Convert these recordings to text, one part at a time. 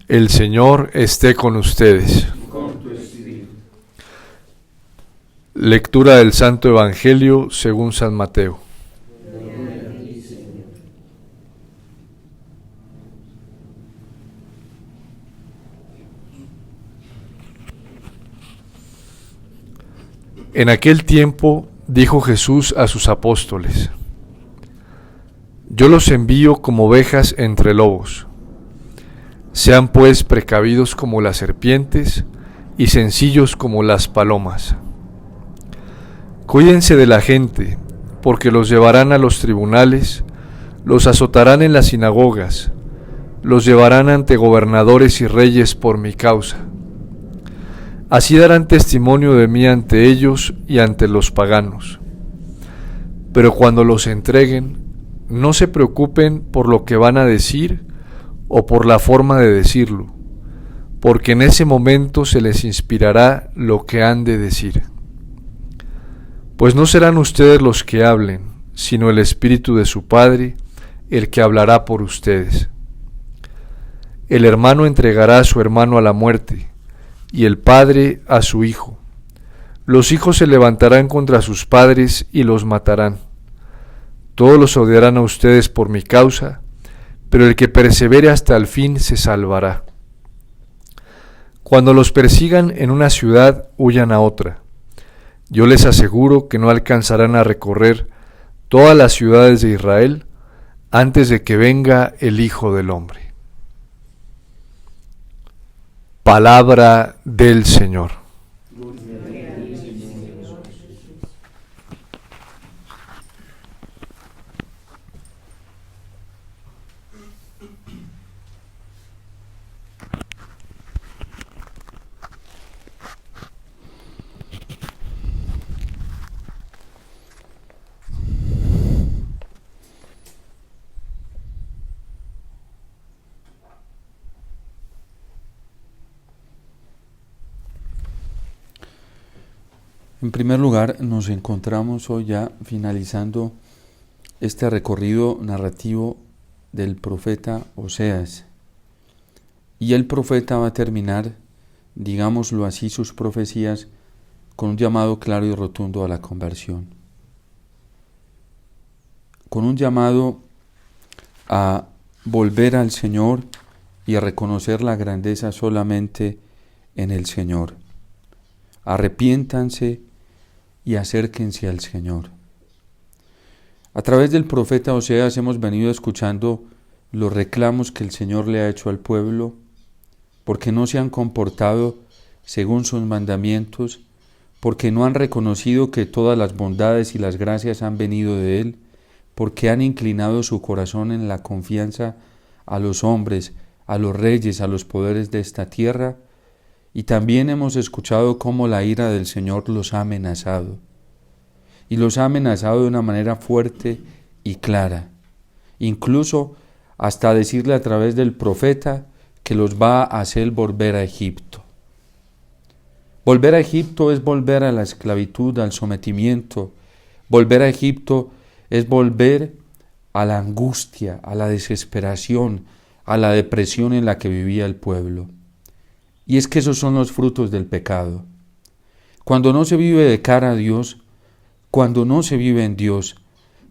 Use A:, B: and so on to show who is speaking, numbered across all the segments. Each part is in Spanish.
A: El Señor esté con ustedes.
B: Con tu espíritu.
A: Lectura del Santo Evangelio según San Mateo.
B: Gloria a ti, Señor.
A: En aquel tiempo dijo Jesús a sus apóstoles: Yo los envío como ovejas entre lobos. Sean pues precavidos como las serpientes y sencillos como las palomas. Cuídense de la gente, porque los llevarán a los tribunales, los azotarán en las sinagogas, los llevarán ante gobernadores y reyes por mi causa. Así darán testimonio de mí ante ellos y ante los paganos. Pero cuando los entreguen, no se preocupen por lo que van a decir o por la forma de decirlo, porque en ese momento se les inspirará lo que han de decir. Pues no serán ustedes los que hablen, sino el Espíritu de su Padre, el que hablará por ustedes. El hermano entregará a su hermano a la muerte, y el padre a su hijo. Los hijos se levantarán contra sus padres y los matarán. Todos los odiarán a ustedes por mi causa, pero el que persevere hasta el fin se salvará. Cuando los persigan en una ciudad, huyan a otra. Yo les aseguro que no alcanzarán a recorrer todas las ciudades de Israel antes de que venga el Hijo del Hombre. Palabra del Señor.
B: Gloria a ti, Señor Jesús.
C: En primer lugar, nos encontramos hoy ya finalizando este recorrido narrativo del profeta Oseas. Y el profeta va a terminar, digámoslo así, sus profecías con un llamado claro y rotundo a la conversión. Con un llamado a volver al Señor y a reconocer la grandeza solamente en el Señor. Arrepiéntanse y acérquense al Señor. A través del profeta Oseas hemos venido escuchando los reclamos que el Señor le ha hecho al pueblo, porque no se han comportado según sus mandamientos, porque no han reconocido que todas las bondades y las gracias han venido de Él, porque han inclinado su corazón en la confianza a los hombres, a los reyes, a los poderes de esta tierra. Y también hemos escuchado cómo la ira del Señor los ha amenazado. Y los ha amenazado de una manera fuerte y clara. Incluso hasta decirle a través del profeta que los va a hacer volver a Egipto. Volver a Egipto es volver a la esclavitud, al sometimiento. Volver a Egipto es volver a la angustia, a la desesperación, a la depresión en la que vivía el pueblo. Y es que esos son los frutos del pecado. Cuando no se vive de cara a Dios, cuando no se vive en Dios,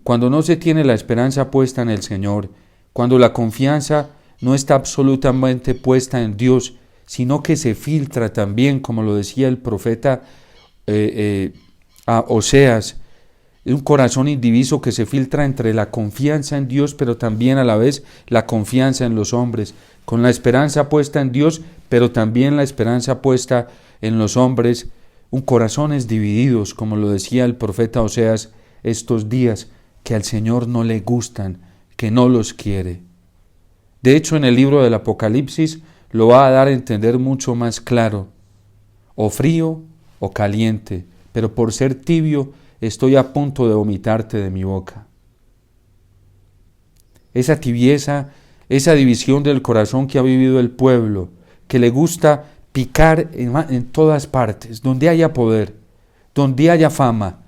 C: cuando no se tiene la esperanza puesta en el Señor, cuando la confianza no está absolutamente puesta en Dios, sino que se filtra también, como lo decía el profeta a Oseas, un corazón indiviso que se filtra entre la confianza en Dios, pero también a la vez la confianza en los hombres, con la esperanza puesta en Dios, pero también la esperanza puesta en los hombres, corazones divididos, como lo decía el profeta Oseas estos días, que al Señor no le gustan, que no los quiere. De hecho, en el libro del Apocalipsis lo va a dar a entender mucho más claro, o frío o caliente, pero por ser tibio estoy a punto de vomitarte de mi boca. Esa tibieza, esa división del corazón que ha vivido el pueblo, que le gusta picar en todas partes, donde haya poder, donde haya fama,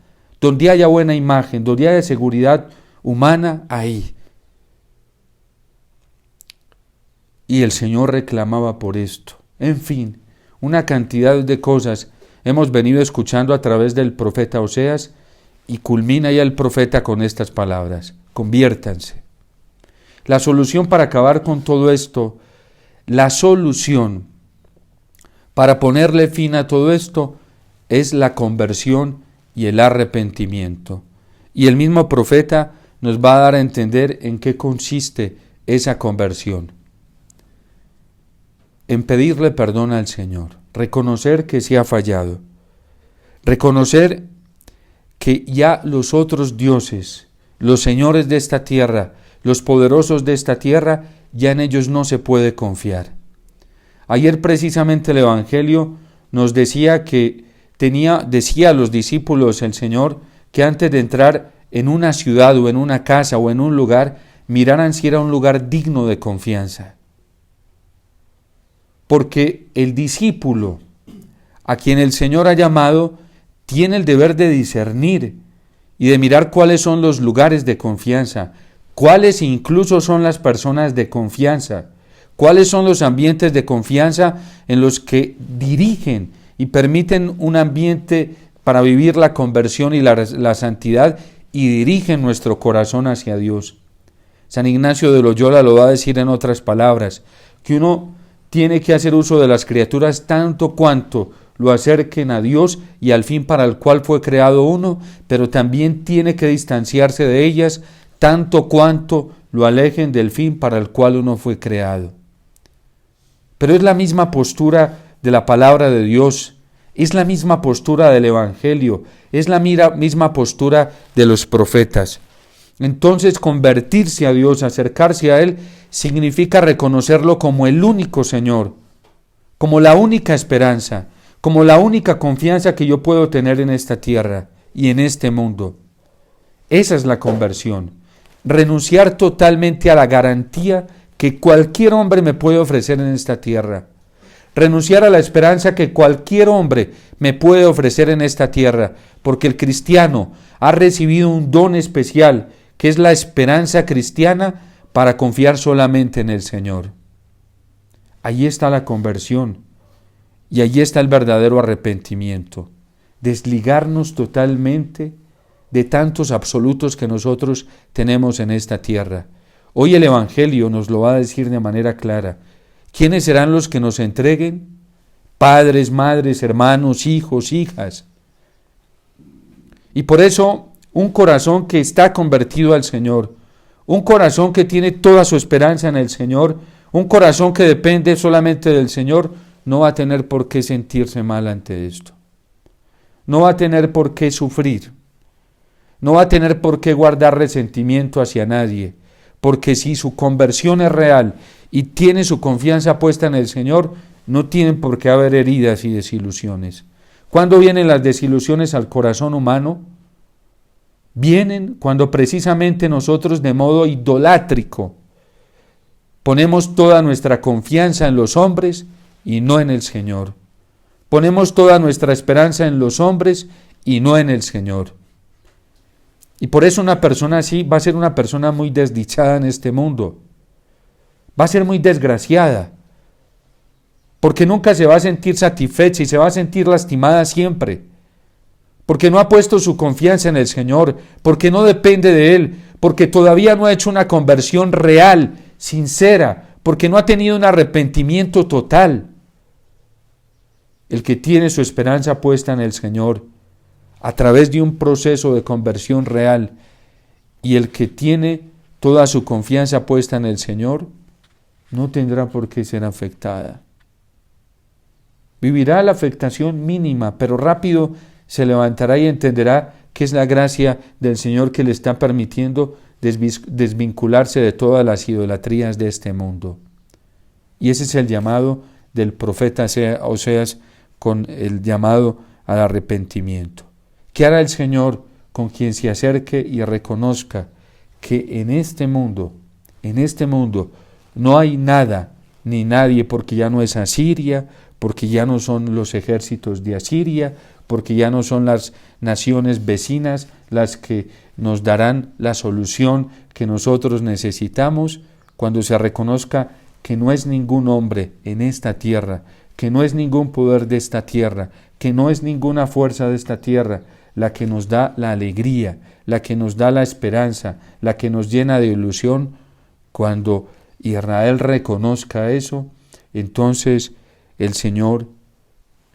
C: donde haya buena imagen, donde haya seguridad humana, ahí. y el Señor reclamaba por esto. En fin, una cantidad de cosas hemos venido escuchando a través del profeta Oseas, y culmina ya el profeta con estas palabras: conviértanse. La solución para acabar con todo esto, la solución para ponerle fin a todo esto, es la conversión y el arrepentimiento. Y el mismo profeta nos va a dar a entender en qué consiste esa conversión. En pedirle perdón al Señor, reconocer que se ha fallado, reconocer que ya los otros dioses, los señores de esta tierra, los poderosos de esta tierra, ya en ellos no se puede confiar. Ayer precisamente el Evangelio nos decía que decía a los discípulos el Señor que antes de entrar en una ciudad o en una casa o en un lugar, miraran si era un lugar digno de confianza. Porque el discípulo a quien el Señor ha llamado tiene el deber de discernir y de mirar cuáles son los lugares de confianza, cuáles incluso son las personas de confianza, cuáles son los ambientes de confianza en los que dirigen y permiten un ambiente para vivir la conversión y la santidad y dirigen nuestro corazón hacia Dios. San Ignacio de Loyola lo va a decir en otras palabras, que uno tiene que hacer uso de las criaturas tanto cuanto lo acerquen a Dios y al fin para el cual fue creado uno, pero también tiene que distanciarse de ellas tanto cuanto lo alejen del fin para el cual uno fue creado. Pero es la misma postura de la palabra de Dios, es la misma postura del Evangelio, es la misma postura de los profetas. Entonces, convertirse a Dios, acercarse a Él, significa reconocerlo como el único Señor, como la única esperanza, como la única confianza que yo puedo tener en esta tierra y en este mundo. Esa es la conversión. Renunciar totalmente a la garantía que cualquier hombre me puede ofrecer en esta tierra. Renunciar a la esperanza que cualquier hombre me puede ofrecer en esta tierra, porque el cristiano ha recibido un don especial, que es la esperanza cristiana para confiar solamente en el Señor. Ahí está la conversión y allí está el verdadero arrepentimiento. Desligarnos totalmente de tantos absolutos que nosotros tenemos en esta tierra. Hoy el Evangelio nos lo va a decir de manera clara. ¿Quiénes serán los que nos entreguen? Padres, madres, hermanos, hijos, hijas. Y por eso, un corazón que está convertido al Señor, un corazón que tiene toda su esperanza en el Señor, un corazón que depende solamente del Señor, no va a tener por qué sentirse mal ante esto. No va a tener por qué sufrir. No va a tener por qué guardar resentimiento hacia nadie, porque si su conversión es real y tiene su confianza puesta en el Señor, no tienen por qué haber heridas y desilusiones. ¿Cuándo vienen las desilusiones al corazón humano? Vienen cuando precisamente nosotros de modo idolátrico ponemos toda nuestra confianza en los hombres y no en el Señor. Ponemos toda nuestra esperanza en los hombres y no en el Señor. Y por eso una persona así va a ser una persona muy desdichada en este mundo. Va a ser muy desgraciada, porque nunca se va a sentir satisfecha y se va a sentir lastimada siempre, porque no ha puesto su confianza en el Señor, porque no depende de Él, porque todavía no ha hecho una conversión real, sincera, porque no ha tenido un arrepentimiento total. El que tiene su esperanza puesta en el Señor, a través de un proceso de conversión real, y el que tiene toda su confianza puesta en el Señor, no tendrá por qué ser afectada. Vivirá la afectación mínima, pero rápido se levantará y entenderá que es la gracia del Señor que le está permitiendo desvincularse de todas las idolatrías de este mundo. Y ese es el llamado del profeta Oseas con el llamado al arrepentimiento. ¿Qué hará el Señor con quien se acerque y reconozca que en este mundo no hay nada ni nadie, porque ya no es Asiria, porque ya no son los ejércitos de Asiria, porque ya no son las naciones vecinas las que nos darán la solución que nosotros necesitamos? Cuando se reconozca que no es ningún hombre en esta tierra, que no es ningún poder de esta tierra, que no es ninguna fuerza de esta tierra, la que nos da la alegría, la que nos da la esperanza, la que nos llena de ilusión. Cuando Israel reconozca eso, entonces el Señor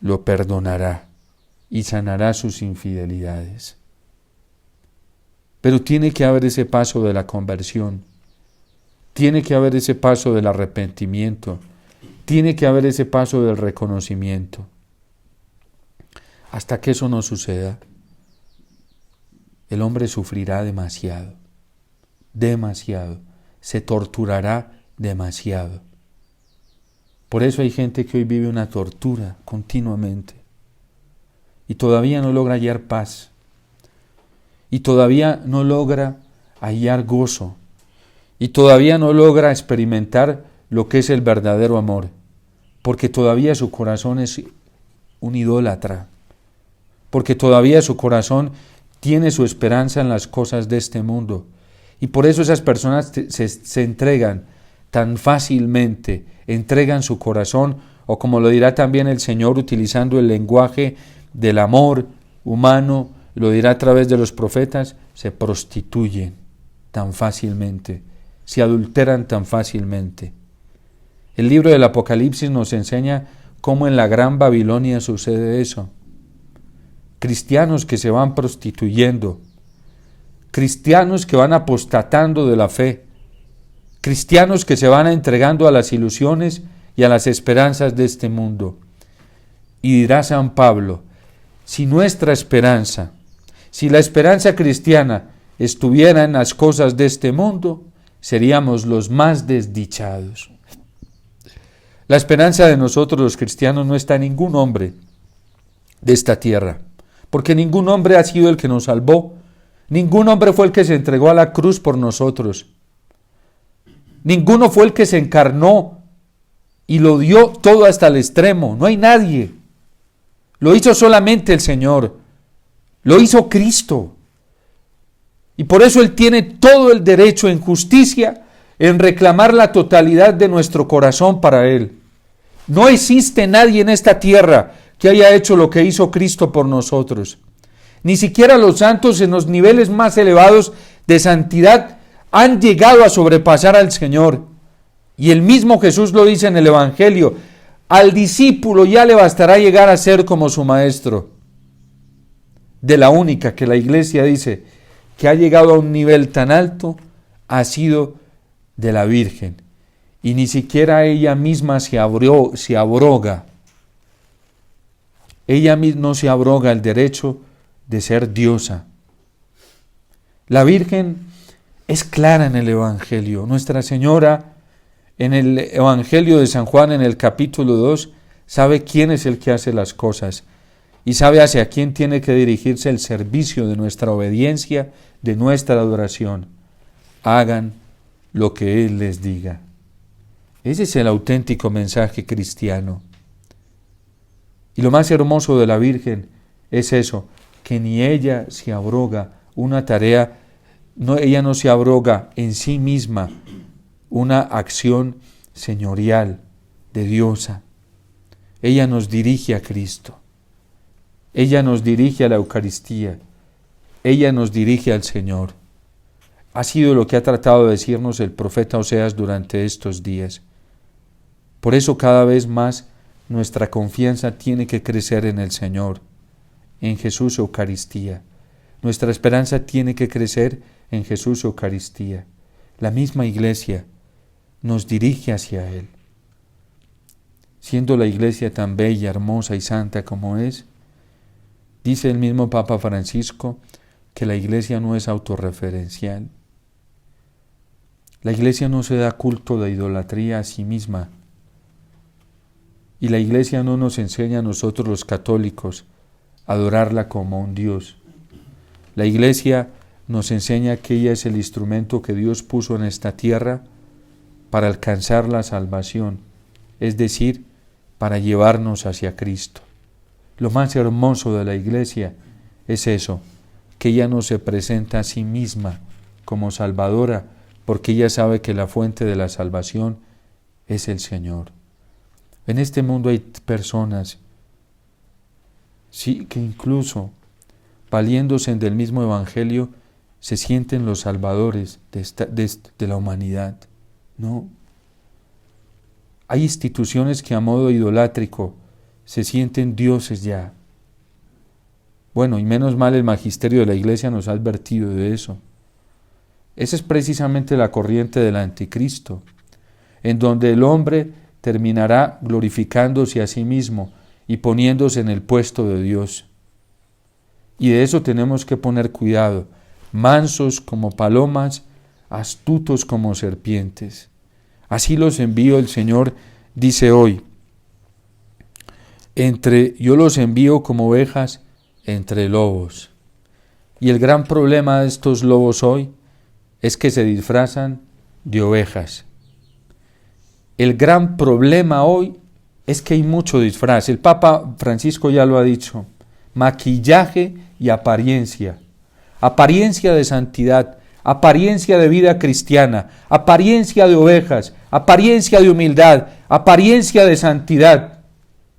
C: lo perdonará y sanará sus infidelidades. Pero tiene que haber ese paso de la conversión, tiene que haber ese paso del arrepentimiento, tiene que haber ese paso del reconocimiento. Hasta que eso no suceda, el hombre sufrirá demasiado, demasiado, se torturará demasiado. Por eso hay gente que hoy vive una tortura continuamente y todavía no logra hallar paz, y todavía no logra hallar gozo, y todavía no logra experimentar lo que es el verdadero amor, porque todavía su corazón es un idólatra, porque todavía su corazón tiene su esperanza en las cosas de este mundo, y por eso esas personas se entregan tan fácilmente, entregan su corazón, o como lo dirá también el Señor utilizando el lenguaje del amor humano, lo dirá a través de los profetas, se prostituyen tan fácilmente, se adulteran tan fácilmente. El libro del Apocalipsis nos enseña cómo en la Gran Babilonia sucede eso. Cristianos que se van prostituyendo, cristianos que van apostatando de la fe, cristianos que se van entregando a las ilusiones y a las esperanzas de este mundo. Y dirá San Pablo, si nuestra esperanza, si la esperanza cristiana estuviera en las cosas de este mundo, seríamos los más desdichados. La esperanza de nosotros los cristianos no está en ningún hombre de esta tierra, porque ningún hombre ha sido el que nos salvó, ningún hombre fue el que se entregó a la cruz por nosotros, ninguno fue el que se encarnó y lo dio todo hasta el extremo, no hay nadie, lo hizo solamente el Señor, lo hizo Cristo, y por eso Él tiene todo el derecho en justicia en reclamar la totalidad de nuestro corazón para Él. No existe nadie en esta tierra que haya hecho lo que hizo Cristo por nosotros. Ni siquiera los santos en los niveles más elevados de santidad han llegado a sobrepasar al Señor. Y el mismo Jesús lo dice en el Evangelio, al discípulo ya le bastará llegar a ser como su maestro. De la única que la Iglesia dice que ha llegado a un nivel tan alto, ha sido de la Virgen. Y ni siquiera ella misma se abroga. Ella misma no se abroga el derecho de ser diosa. La Virgen es clara en el Evangelio. Nuestra Señora, en el Evangelio de San Juan, en el capítulo 2, sabe quién es el que hace las cosas y sabe hacia quién tiene que dirigirse el servicio de nuestra obediencia, de nuestra adoración. Hagan lo que Él les diga. Ese es el auténtico mensaje cristiano. Y lo más hermoso de la Virgen es eso, que ni ella se abroga una tarea, ella no se abroga en sí misma una acción señorial de diosa. Ella nos dirige a Cristo. Ella nos dirige a la Eucaristía. Ella nos dirige al Señor. Ha sido lo que ha tratado de decirnos el profeta Oseas durante estos días. Por eso cada vez más nuestra confianza tiene que crecer en el Señor, en Jesús Eucaristía. Nuestra esperanza tiene que crecer en Jesús Eucaristía. La misma Iglesia nos dirige hacia Él. Siendo la Iglesia tan bella, hermosa y santa como es, dice el mismo Papa Francisco que la Iglesia no es autorreferencial. La Iglesia no se da culto de idolatría a sí misma. Y la Iglesia no nos enseña a nosotros los católicos a adorarla como un Dios. La Iglesia nos enseña que ella es el instrumento que Dios puso en esta tierra para alcanzar la salvación, es decir, para llevarnos hacia Cristo. Lo más hermoso de la Iglesia es eso, que ella no se presenta a sí misma como salvadora, porque ella sabe que la fuente de la salvación es el Señor. En este mundo hay personas sí, que incluso valiéndose del mismo evangelio se sienten los salvadores de la humanidad. No. Hay instituciones que a modo idolátrico se sienten dioses ya. Bueno, y menos mal el magisterio de la Iglesia nos ha advertido de eso. Esa es precisamente la corriente del anticristo, en donde el hombre terminará glorificándose a sí mismo y poniéndose en el puesto de Dios. Y de eso tenemos que poner cuidado, mansos como palomas, astutos como serpientes. Así los envío el Señor, dice hoy, yo los envío como ovejas entre lobos. Y el gran problema de estos lobos hoy es que se disfrazan de ovejas. El gran problema hoy es que hay mucho disfraz. El Papa Francisco ya lo ha dicho. Maquillaje y apariencia. Apariencia de santidad, apariencia de vida cristiana, apariencia de ovejas, apariencia de humildad, apariencia de santidad.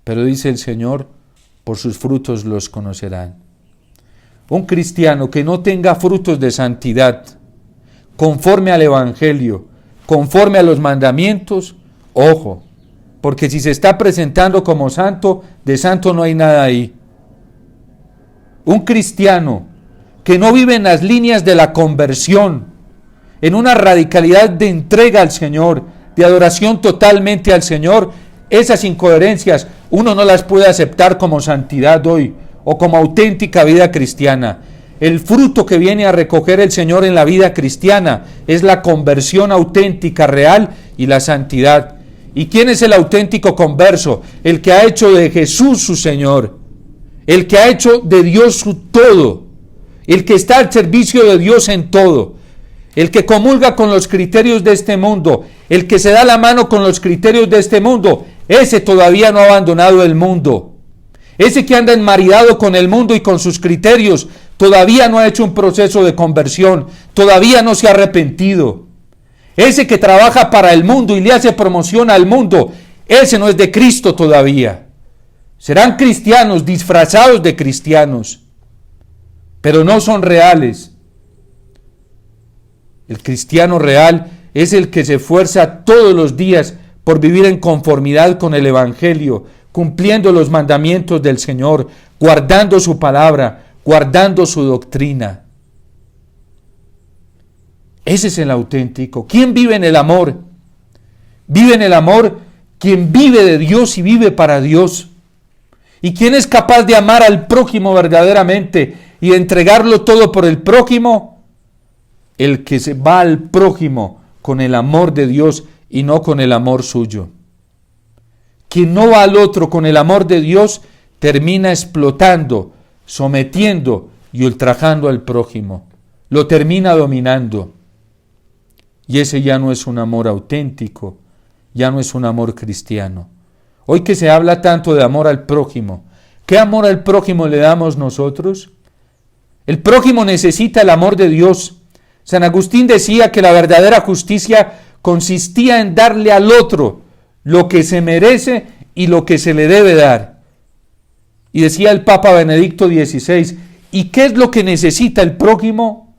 C: Pero dice el Señor, por sus frutos los conocerán. Un cristiano que no tenga frutos de santidad, conforme al Evangelio, conforme a los mandamientos, ojo, porque si se está presentando como santo, de santo no hay nada ahí. Un cristiano que no vive en las líneas de la conversión, en una radicalidad de entrega al Señor, de adoración totalmente al Señor, esas incoherencias uno no las puede aceptar como santidad hoy o como auténtica vida cristiana. El fruto que viene a recoger el Señor en la vida cristiana es la conversión auténtica, real y la santidad. ¿Y quién es el auténtico converso? El que ha hecho de Jesús su Señor, el que ha hecho de Dios su todo, el que está al servicio de Dios en todo, el que comulga con los criterios de este mundo, el que se da la mano con los criterios de este mundo, ese todavía no ha abandonado el mundo. Ese que anda enmaridado con el mundo y con sus criterios, todavía no ha hecho un proceso de conversión, todavía no se ha arrepentido. Ese que trabaja para el mundo y le hace promoción al mundo, ese no es de Cristo todavía. Serán cristianos disfrazados de cristianos, pero no son reales. El cristiano real es el que se esfuerza todos los días por vivir en conformidad con el Evangelio, cumpliendo los mandamientos del Señor, guardando su palabra, guardando su doctrina. Ese es el auténtico. ¿Quién vive en el amor? Vive en el amor quien vive de Dios y vive para Dios. ¿Y quién es capaz de amar al prójimo verdaderamente y de entregarlo todo por el prójimo? El que se va al prójimo con el amor de Dios y no con el amor suyo. Quien no va al otro con el amor de Dios termina explotando, sometiendo y ultrajando al prójimo. Lo termina dominando. Y ese ya no es un amor auténtico, ya no es un amor cristiano. Hoy que se habla tanto de amor al prójimo, ¿qué amor al prójimo le damos nosotros? El prójimo necesita el amor de Dios. San Agustín decía que la verdadera justicia consistía en darle al otro lo que se merece y lo que se le debe dar. Y decía el Papa Benedicto XVI, ¿y qué es lo que necesita el prójimo?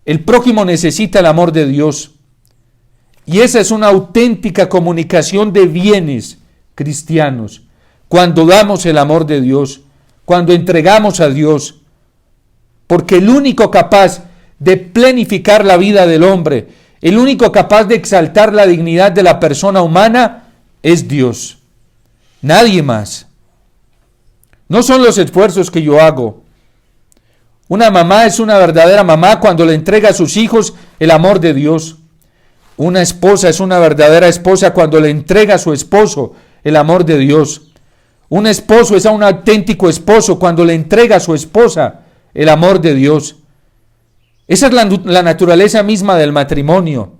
C: El prójimo necesita el amor de Dios. Y esa es una auténtica comunicación de bienes cristianos, cuando damos el amor de Dios, cuando entregamos a Dios, porque el único capaz de plenificar la vida del hombre, el único capaz de exaltar la dignidad de la persona humana es Dios, nadie más. No son los esfuerzos que yo hago. Una mamá es una verdadera mamá cuando le entrega a sus hijos el amor de Dios. Una esposa es una verdadera esposa cuando le entrega a su esposo el amor de Dios. Un esposo es a un auténtico esposo cuando le entrega a su esposa el amor de Dios. Esa es la naturaleza misma del matrimonio.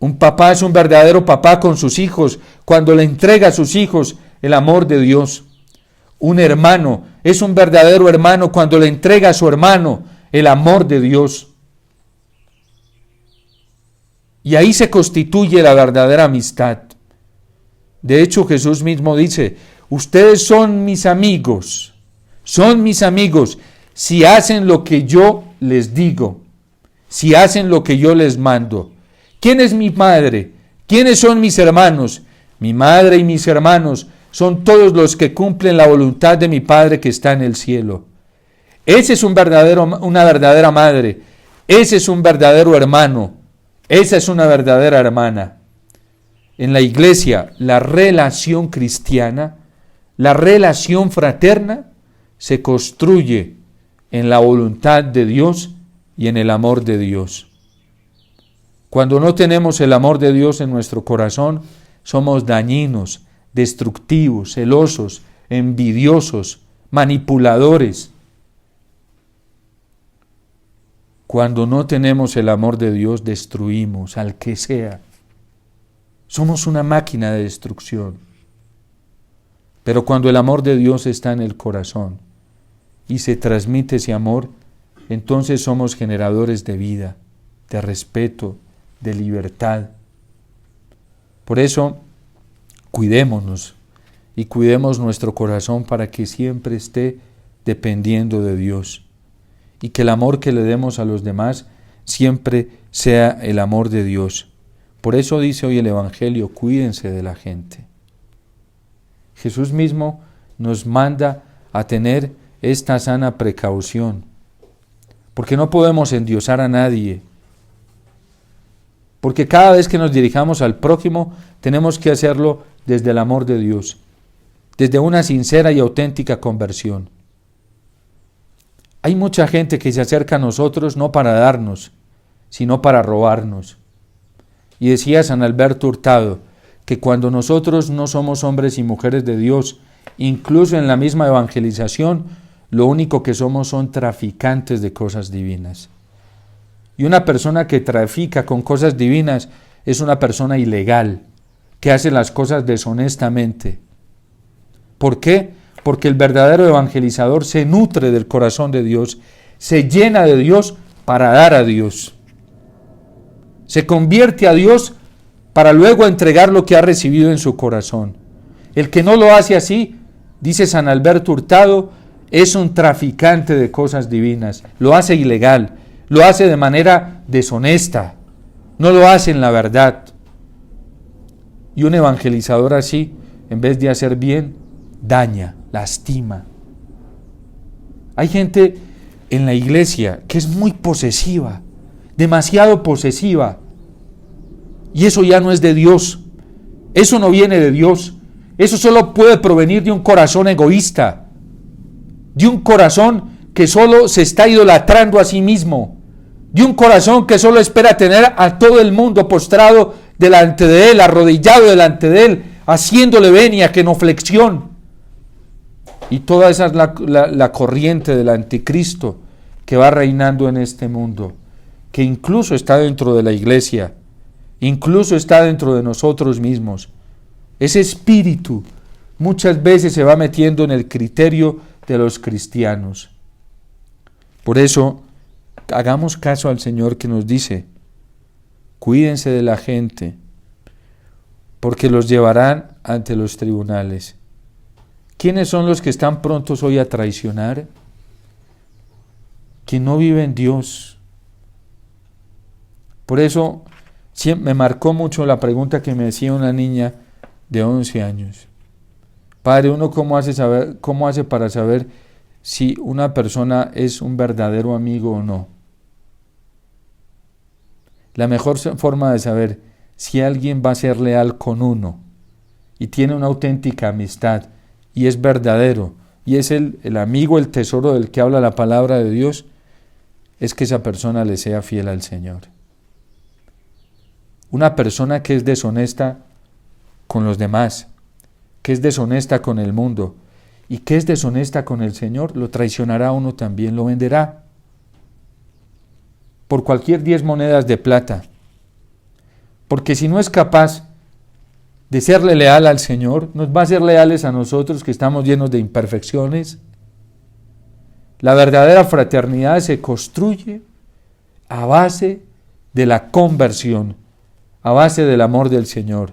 C: Un papá es un verdadero papá con sus hijos cuando le entrega a sus hijos el amor de Dios. Un hermano es un verdadero hermano cuando le entrega a su hermano el amor de Dios. Y ahí se constituye la verdadera amistad. De hecho, Jesús mismo dice, ustedes son mis amigos si hacen lo que yo les digo, si hacen lo que yo les mando. ¿Quién es mi madre? ¿Quiénes son mis hermanos? Mi madre y mis hermanos son todos los que cumplen la voluntad de mi Padre que está en el cielo. Ese es una verdadera madre, ese es un verdadero hermano, esa es una verdadera hermana. En la iglesia, la relación cristiana, la relación fraterna, se construye en la voluntad de Dios y en el amor de Dios. Cuando no tenemos el amor de Dios en nuestro corazón, somos dañinos, destructivos, celosos, envidiosos, manipuladores. Cuando no tenemos el amor de Dios, destruimos al que sea. Somos una máquina de destrucción. Pero cuando el amor de Dios está en el corazón y se transmite ese amor, entonces somos generadores de vida, de respeto, de libertad. Por eso, cuidémonos y cuidemos nuestro corazón para que siempre esté dependiendo de Dios y que el amor que le demos a los demás siempre sea el amor de Dios. Por eso dice hoy el Evangelio, cuídense de la gente. Jesús mismo nos manda a tener esta sana precaución, porque no podemos endiosar a nadie, porque cada vez que nos dirijamos al prójimo tenemos que hacerlo desde el amor de Dios, desde una sincera y auténtica conversión. Hay mucha gente que se acerca a nosotros no para darnos, sino para robarnos. Y decía San Alberto Hurtado que cuando nosotros no somos hombres y mujeres de Dios, incluso en la misma evangelización, lo único que somos son traficantes de cosas divinas. Y una persona que trafica con cosas divinas es una persona ilegal, que hace las cosas deshonestamente. ¿Por qué? Porque el verdadero evangelizador se nutre del corazón de Dios, se llena de Dios para dar a Dios. Se convierte a Dios para luego entregar lo que ha recibido en su corazón. El que no lo hace así, dice San Alberto Hurtado, es un traficante de cosas divinas, lo hace ilegal, lo hace de manera deshonesta, no lo hace en la verdad. Y un evangelizador así, en vez de hacer bien, daña, lastima. Hay gente en la iglesia que es muy posesiva, demasiado posesiva, y eso ya no es de Dios, eso no viene de Dios, eso solo puede provenir de un corazón egoísta, de un corazón que solo se está idolatrando a sí mismo, de un corazón que solo espera tener a todo el mundo postrado delante de él, arrodillado delante de él, haciéndole venia, genuflexión. Y toda esa es la corriente del anticristo que va reinando en este mundo, que incluso está dentro de la iglesia, incluso está dentro de nosotros mismos. Ese espíritu muchas veces se va metiendo en el criterio de los cristianos. Por eso, hagamos caso al Señor que nos dice, cuídense de la gente, porque los llevarán ante los tribunales. ¿Quiénes son los que están prontos hoy a traicionar? Que no vive en Dios. Por eso me marcó mucho la pregunta que me decía una niña de 11 años. Padre, ¿uno cómo hace para saber si una persona es un verdadero amigo o no? La mejor forma de saber si alguien va a ser leal con uno y tiene una auténtica amistad y es verdadero y es el amigo, el tesoro del que habla la palabra de Dios, es que esa persona le sea fiel al Señor. Una persona que es deshonesta con los demás, que es deshonesta con el mundo y que es deshonesta con el Señor, lo traicionará a uno también, lo venderá por cualquier 10 monedas de plata. Porque si no es capaz de serle leal al Señor, nos va a ser leales a nosotros que estamos llenos de imperfecciones. La verdadera fraternidad se construye a base de la conversión, a base del amor del Señor.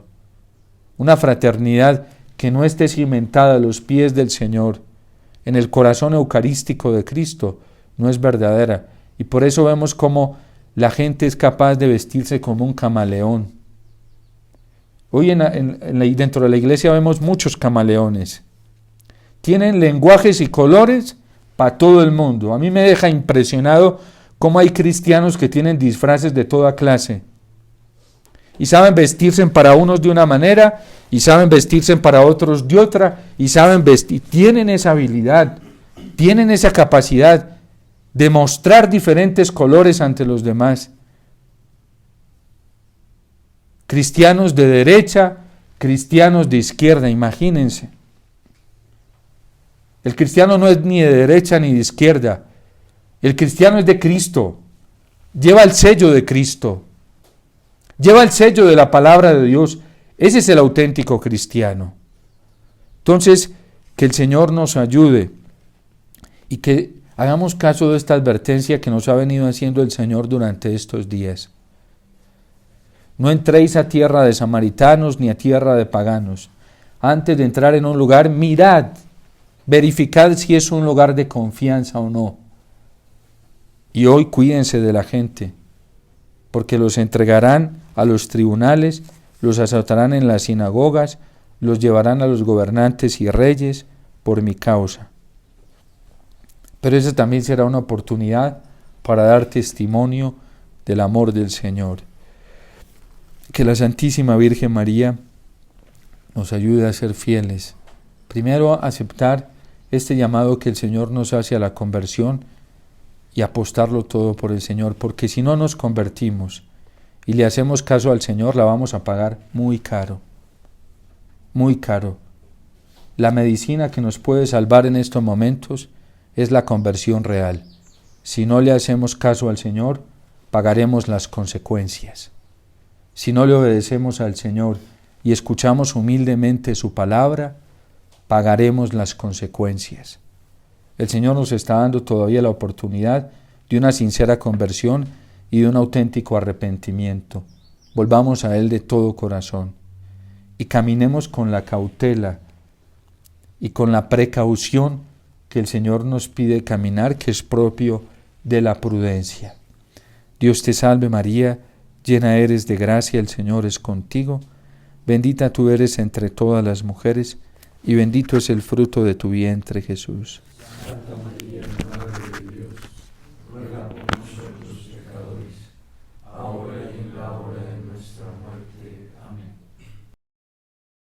C: Una fraternidad que no esté cimentada a los pies del Señor, en el corazón eucarístico de Cristo, no es verdadera. Y por eso vemos cómo la gente es capaz de vestirse como un camaleón. Hoy dentro de la iglesia vemos muchos camaleones. Tienen lenguajes y colores para todo el mundo. A mí me deja impresionado cómo hay cristianos que tienen disfraces de toda clase. Y saben vestirse para unos de una manera, y saben vestirse para otros de otra, y saben vestir. Tienen esa habilidad, tienen esa capacidad de mostrar diferentes colores ante los demás. Cristianos de derecha, cristianos de izquierda, imagínense. El cristiano no es ni de derecha ni de izquierda. El cristiano es de Cristo. Lleva el sello de Cristo. Lleva el sello de la palabra de Dios. Ese es el auténtico cristiano. Entonces, que el Señor nos ayude y que hagamos caso de esta advertencia que nos ha venido haciendo el Señor durante estos días. No entréis a tierra de samaritanos ni a tierra de paganos. Antes de entrar en un lugar, mirad, verificad si es un lugar de confianza o no. Y hoy cuídense de la gente, porque los entregarán a los tribunales, los azotarán en las sinagogas, los llevarán a los gobernantes y reyes por mi causa. Pero esa también será una oportunidad para dar testimonio del amor del Señor. Que la Santísima Virgen María nos ayude a ser fieles. Primero, a aceptar este llamado que el Señor nos hace a la conversión y apostarlo todo por el Señor, porque si no nos convertimos y le hacemos caso al Señor, la vamos a pagar muy caro, muy caro. La medicina que nos puede salvar en estos momentos es la conversión real. Si no le hacemos caso al Señor, pagaremos las consecuencias. Si no le obedecemos al Señor y escuchamos humildemente su palabra, pagaremos las consecuencias. El Señor nos está dando todavía la oportunidad de una sincera conversión y de un auténtico arrepentimiento. Volvamos a Él de todo corazón y caminemos con la cautela y con la precaución que el Señor nos pide caminar, que es propio de la prudencia. Dios te salve María, llena eres de gracia, el Señor es contigo. Bendita tú eres entre todas las mujeres, y bendito es el fruto de tu vientre, Jesús.
B: Santa María,